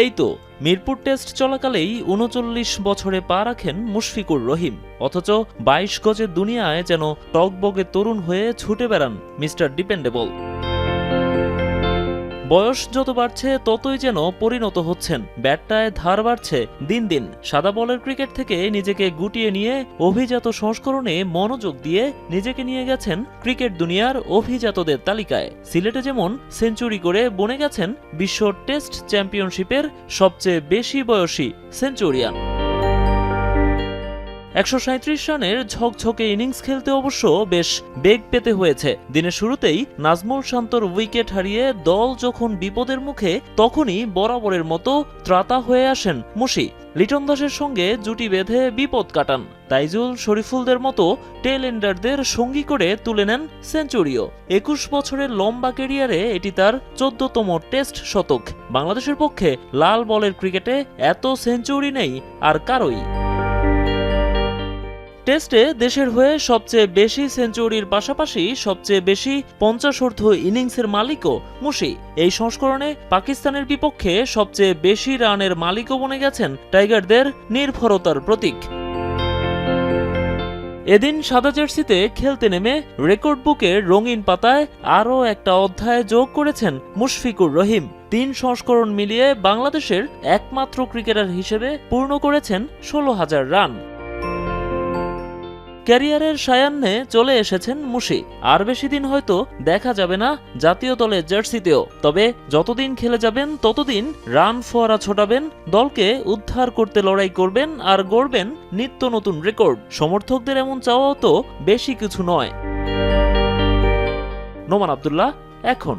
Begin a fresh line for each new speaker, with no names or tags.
এই তো মিরপুর টেস্ট চলাকালেই ৩৯ বছরে পা রাখেন মুশফিকুর রহিম, অথচ ২২ গজের দুনিয়ায় যেন টকবগে তরুণ হয়ে ছুটে বেড়ান মিস্টার ডিপেন্ডেবল। বয়স যত বাড়ছে ততই যেন পরিণত হচ্ছেন, ব্যাটটায় ধার বাড়ছে দিন দিন। সাদা বলের ক্রিকেট থেকে নিজেকে গুটিয়ে নিয়ে অভিজাত সংস্করণে মনোযোগ দিয়ে নিজেকে নিয়ে গেছেন ক্রিকেট দুনিয়ার অভিজাতদের তালিকায়। সিলেটে যেমন সেঞ্চুরি করে বনে গেছেন বিশ্ব টেস্ট চ্যাম্পিয়নশিপের সবচেয়ে বেশি বয়সী সেঞ্চুরিয়ান। ১৩৭ রানের ঝকঝকে ইনিংস খেলতে অবশ্য বেশ বেগ পেতে হয়েছে। দিনের শুরুতেই নাজমুল শান্তর উইকেট হারিয়ে দল যখন বিপদের মুখে, তখনই বরাবরের মতো ত্রাতা হয়ে আসেন মুশি। লিটন দাসের সঙ্গে জুটি বেঁধে বিপদ কাটান, তাইজুল শরীফুলদের মতো টেল এন্ডারদের সঙ্গী করে তুলে নেন সেঞ্চুরিও। ২১ বছরের লম্বা ক্যারিয়ারে এটি তার ১৪তম টেস্ট শতক। বাংলাদেশের পক্ষে লাল বলের ক্রিকেটে এত সেঞ্চুরি নেই আর কারোই। টেস্টে দেশের হয়ে সবচেয়ে বেশি সেঞ্চুরির পাশাপাশি সবচেয়ে বেশি ৫০ ইনিংসের মালিকও মুশি। এই সংস্করণে পাকিস্তানের বিপক্ষে সবচেয়ে বেশি রানের মালিকও বনে গেছেন টাইগারদের নির্ভরতার প্রতীক। এদিন সাদা জার্সিতে খেলতে নেমে রেকর্ড বুকের রঙিন পাতায় আরও একটা অধ্যায় যোগ করেছেন মুশফিকুর রহিম। ৩ সংস্করণ মিলিয়ে বাংলাদেশের একমাত্র ক্রিকেটার হিসেবে পূর্ণ করেছেন ১৬,০০০ রান। ক্যারিয়ারের সায়ান্নে চলে এসেছেন মুশি। আর বেশি দিন হয়তো দেখা যাবে না জাতীয় দলের জার্সিতেও, তবে যতদিন খেলে যাবেন ততদিন রান ফোয়ারা ছোটাবেন, দলকে উদ্ধার করতে লড়াই করবেন আর গড়বেন নিত্য নতুন রেকর্ড। সমর্থকদের এমন চাওয়াও তো বেশি কিছু নয়। নোমান আব্দুল্লাহ, এখন।